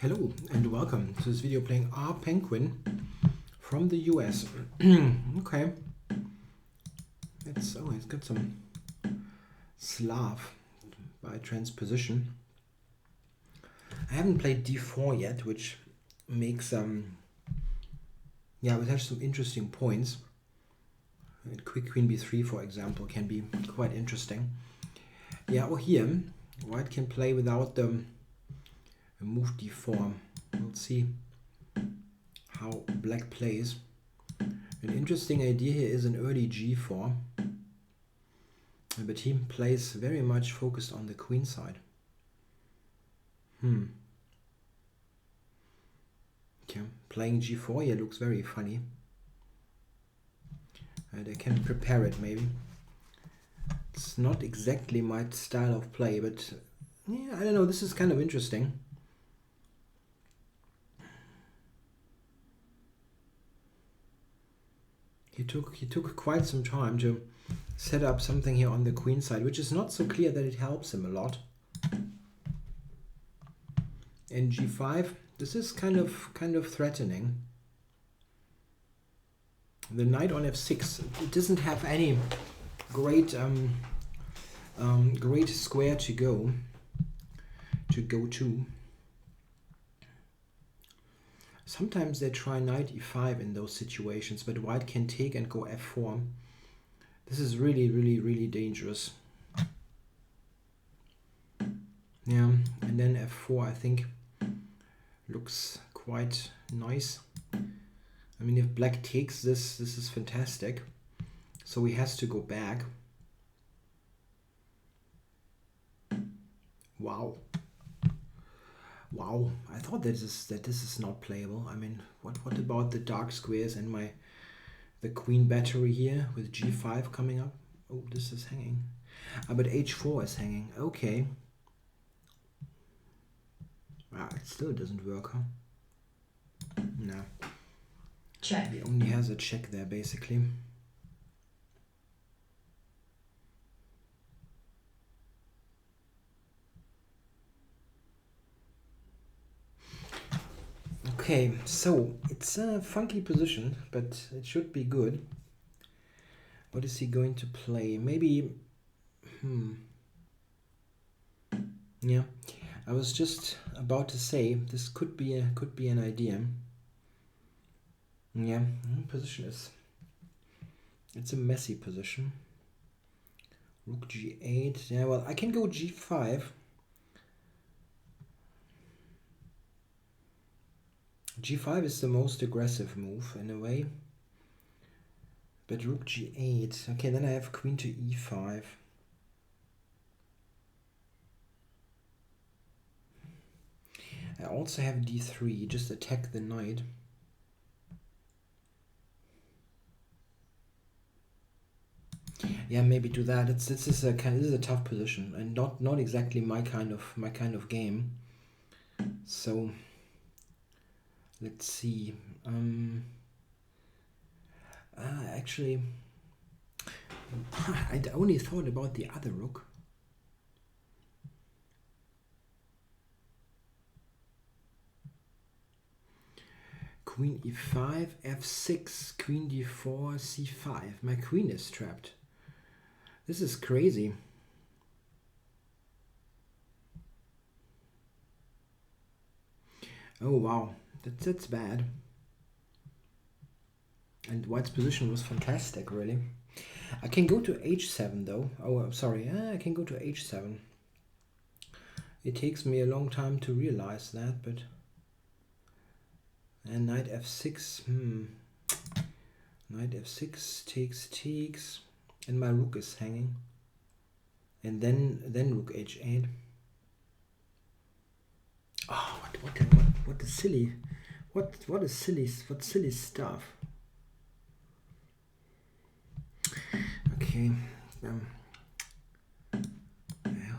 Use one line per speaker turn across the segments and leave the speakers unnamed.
Hello and welcome to this video playing rpenquin from the US. Okay, it's got some Slav by transposition. I haven't played d4 yet, which makes it has some interesting points. Quick queen b3, for example, can be quite interesting. Yeah, or here white can play without the move d4. We'll see how black plays. An interesting idea here is an early g4, but he plays very much focused on the queen side. Okay, playing g4 here looks very funny. I can prepare it maybe. It's not exactly my style of play, but yeah, I don't know, this is kind of interesting. He took quite some time to set up something here on the queen side, which is not so clear that it helps him a lot. And g5, this is kind of threatening. The knight on f6, it doesn't have any great great square to go to. Sometimes they try knight e5 in those situations, but white can take and go f4. This is really dangerous. Yeah, and then f4 I think looks quite nice. I mean, if black takes this is fantastic. So he has to go back. Wow, I thought that this is not playable. I mean, what about the dark squares and the queen battery here with g5 coming up? Oh, this is hanging. But h4 is hanging. Okay. It still doesn't work, huh? No.
Check.
He only has a check there, basically. Okay, so it's a funky position, but it should be good. What is he going to play? Maybe, yeah, I was just about to say this could be an idea. Yeah, position it's a messy position. Rook g8. Yeah, well, I can go g5. g5 is the most aggressive move in a way. But rook g8. Okay, then I have queen to e5. I also have d3, just attack the knight. Yeah, maybe do that. This is a tough position and not exactly my kind of game. So let's see. Actually, I only thought about the other rook. Queen e5, f6, queen d4, c5. My queen is trapped. This is crazy. Oh wow, that's bad. And white's position was fantastic, really. I can go to h7 though. Oh, sorry. I can go to h7. It takes me a long time to realize that, but... And knight f6. Knight f6 takes. And my rook is hanging. And then rook h8. Oh, what is silly? What silly stuff? Okay.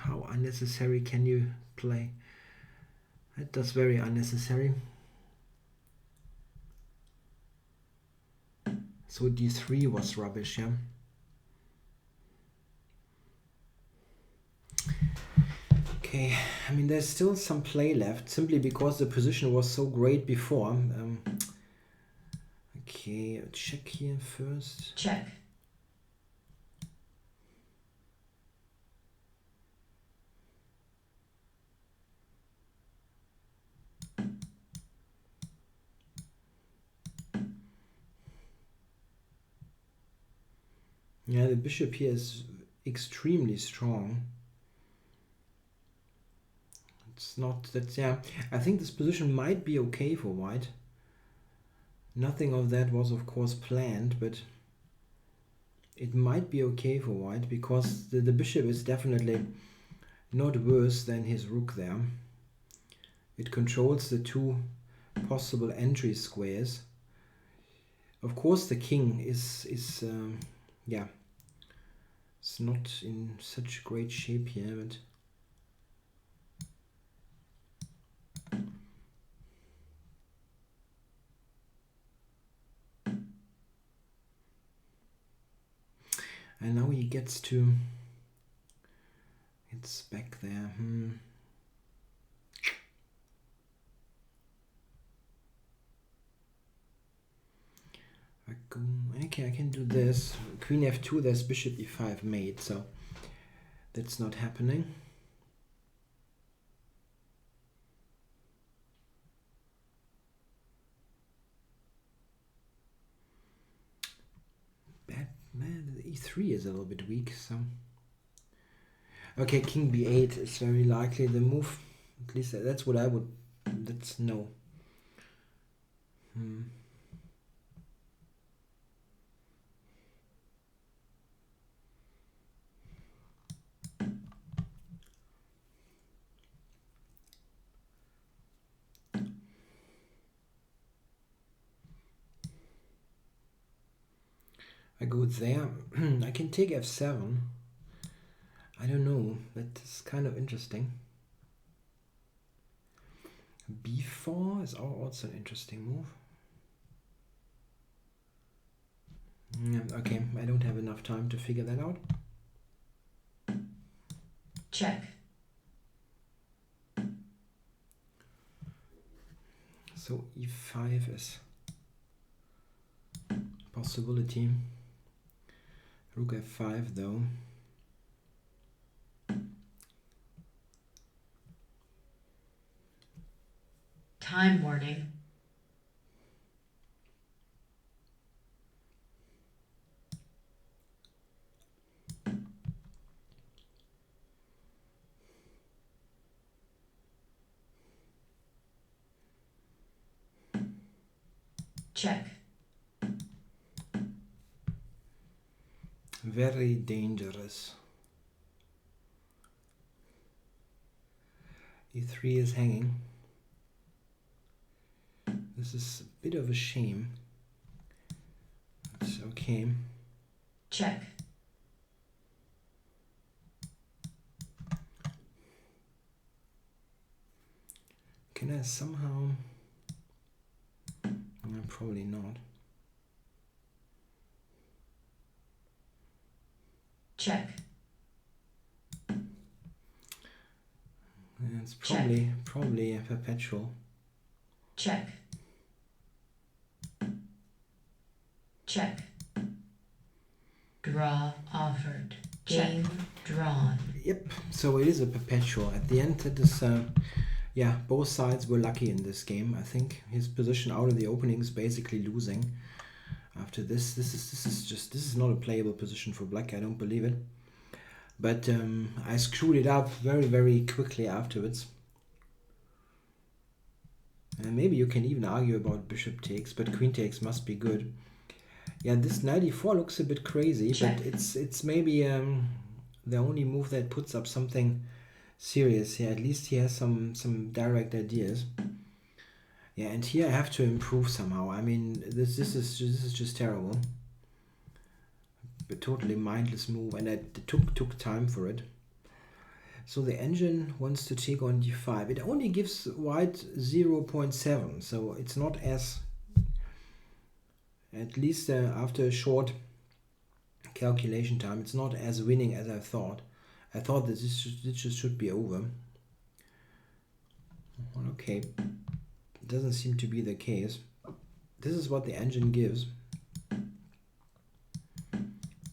How unnecessary can you play? That's very unnecessary. So d3 was rubbish, yeah. Okay, I mean, there's still some play left, simply because the position was so great before. Okay, check here first.
Check.
Yeah, the bishop here is extremely strong. It's not that, yeah, I think this position might be okay for white. Nothing of that was of course planned, but it might be okay for white because the bishop is definitely not worse than his rook there. It controls the two possible entry squares. Of course the king is yeah, it's not in such great shape here, but and now he gets it's back there. Okay, I can do this. Queen f2, there's bishop e5 mate, so that's not happening. Bad man, the e3 is a little bit weak, so okay, king b8 is very likely the move. At least that's what I would. That's no. I go there. I can take f7. I don't know. That is kind of interesting. b4 is also an interesting move. Yeah, okay, I don't have enough time to figure that out.
Check.
So e5 is a possibility. Rook f5 though.
Time warning. Check.
Very dangerous. e3 is hanging. This is a bit of a shame. It's okay.
Check.
Can I somehow... No, probably not.
Check.
It's probably a perpetual.
Check. Check. Draw offered. Game drawn.
Yep, so it is a perpetual. At the end, it is, yeah, both sides were lucky in this game. I think his position out of the opening is basically losing. After this, this is not a playable position for black. I don't believe it. But I screwed it up very quickly afterwards. And maybe you can even argue about bishop takes, but queen takes must be good. Yeah, this knight e4 looks a bit crazy,
Check.
but it's maybe the only move that puts up something serious here. At least he has some direct ideas. Yeah, and here I have to improve somehow. I mean, this is just terrible. A totally mindless move, and I took time for it. So the engine wants to take on d5. It only gives white 0.7, so it's not as, at least after a short calculation time, it's not as winning as I thought. I thought that this should be over. Okay, doesn't seem to be the case. This is what the engine gives.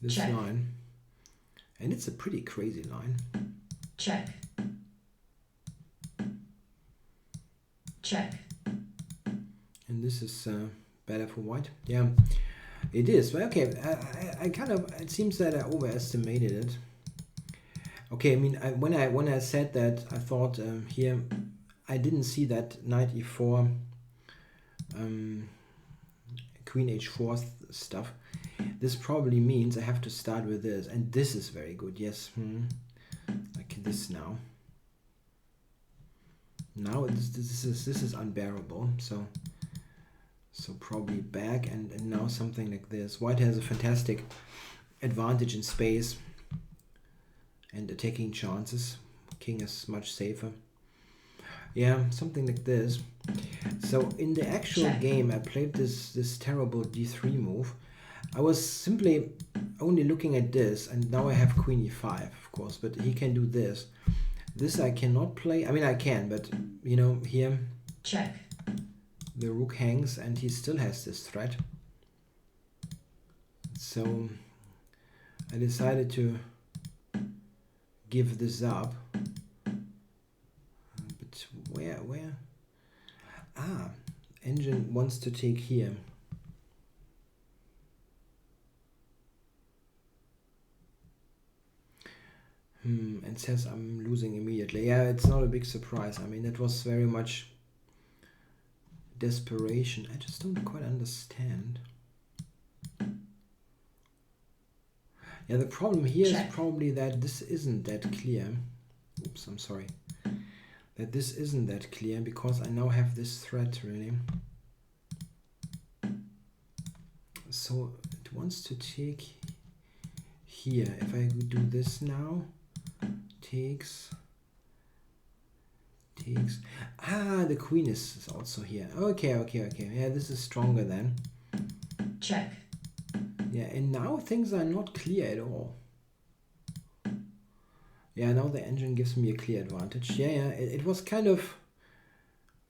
This
Check.
line. And it's a pretty crazy line.
Check. Check.
And this is better for white. Yeah, it is. But okay, I kind of, it seems that I overestimated it. Okay, I mean, when I said that, I thought here, I didn't see that knight e4, queen h4 stuff. This probably means I have to start with this, and this is very good. Yes, like this now. Now this is unbearable. So probably back, and now something like this. White has a fantastic advantage in space and attacking chances. King is much safer. Yeah, something like this. So in the actual game, I played this terrible d3 move. I was simply only looking at this, and now I have queen e5, of course, but he can do this. This I cannot play. I mean, I can, but you know, here
check.
The rook hangs, and he still has this threat. So I decided to give this up. But where? Ah, engine wants to take here. And says I'm losing immediately. Yeah, it's not a big surprise. I mean, it was very much desperation. I just don't quite understand. Yeah, the problem here is probably that this isn't that clear. Oops, I'm sorry. That this isn't that clear because I now have this threat, really. So it wants to take here. If I do this now, takes. Ah, the queen is also here. Okay. Yeah, this is stronger then.
Check.
Yeah, and now things are not clear at all. Yeah, now the engine gives me a clear advantage. Yeah, it was kind of,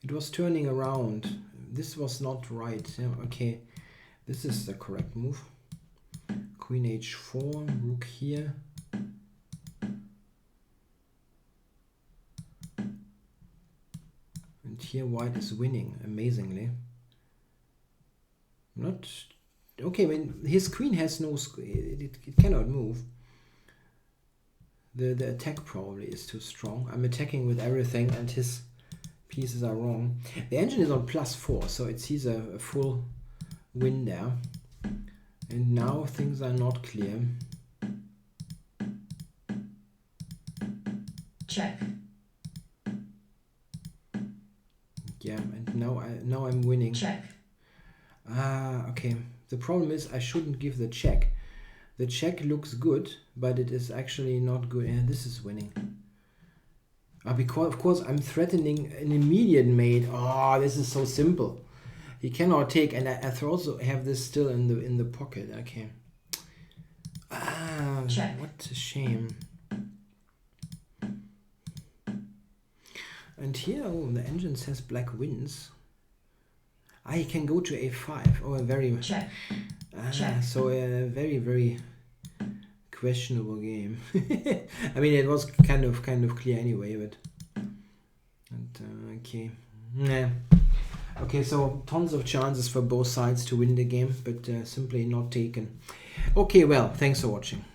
it was turning around. This was not right. Yeah, okay, this is the correct move. Queen h4, rook here. And here white is winning, amazingly. Not, okay, I mean, his queen has no, it cannot move. The attack probably is too strong. I'm attacking with everything and his pieces are wrong. The engine is on +4, so it sees a full win there. And now things are not clear.
Check.
Yeah, and now I'm winning.
Check.
Ah, okay. The problem is I shouldn't give the check. The check looks good, but it is actually not good. And this is winning. Because of course I'm threatening an immediate mate. Oh, this is so simple. He cannot take, and I also have this still in the pocket. Okay. Ah,
check.
What a shame. And here, oh, the engine says black wins. I can go to a5. Oh, a very
check.
Check. So a very questionable game. I mean, it was kind of clear anyway, but okay. Yeah. Okay, so tons of chances for both sides to win the game, but simply not taken. Okay, well, thanks for watching.